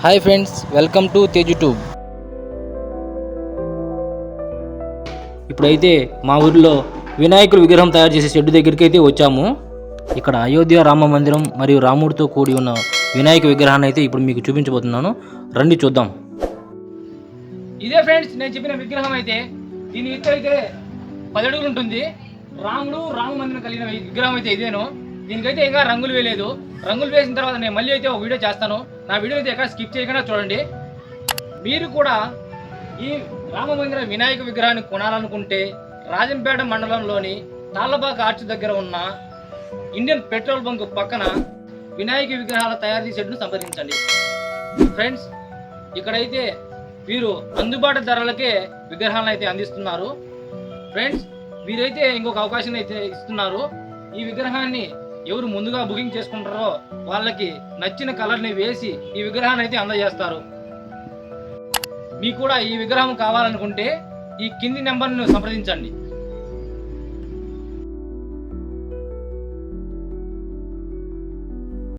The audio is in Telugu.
Hi friends, welcome to TejuTube. ఇప్పుడైతే మా ఊరిలో వినాయకుడి విగ్రహం తయారు చేసే షెడ్ దగ్గరికి అయితే వచ్చాము. ఇక్కడ అయోధ్య రామ మందిరం మరియు రాముడితో కూడి ఉన్న వినాయక విగ్రహాన్ని అయితే ఇప్పుడు మీకు చూపించబోతున్నాను. రండి చూద్దాం. ఇదే ఫ్రెండ్స్ నేను చెప్పిన విగ్రహం అయితే దీని ఎత్తు అయితే 10 అడుగులు ఉంటుంది. రామ మందిరం కలిగిన విగ్రహం అయితే ఇదేను. దీనికైతే ఇంకా రంగులు వేయలేదు. రంగులు వేసిన తర్వాత నేను మళ్ళీ అయితే ఒక వీడియో చేస్తాను. నా వీడియో అయితే ఎక్కడ స్కిప్ చేయకుండా చూడండి. మీరు కూడా ఈ రామమందిర వినాయక విగ్రహాన్ని కొనాలనుకుంటే రాజంపేట మండలంలోని తాళ్ళబాక ఆర్చ్ దగ్గర ఉన్న ఇండియన్ పెట్రోల్ బంక్ పక్కన వినాయక విగ్రహాల తయారీ షెడ్ను సంప్రదించండి. ఫ్రెండ్స్, ఇక్కడైతే వీరు అందుబాటు ధరలకే విగ్రహాలను అయితే అందిస్తున్నారు. ఫ్రెండ్స్, వీరైతే ఇంకొక అవకాశం అయితే ఇస్తున్నారు. ఈ విగ్రహాన్ని ఎవరు ముందుగా బుకింగ్ చేసుకుంటారో వాళ్ళకి నచ్చిన కలర్ని వేసి ఈ విగ్రహాన్ని అయితే అందజేస్తారు. మీకు కూడా ఈ విగ్రహం కావాలనుకుంటే ఈ కింది నెంబర్ను సంప్రదించండి.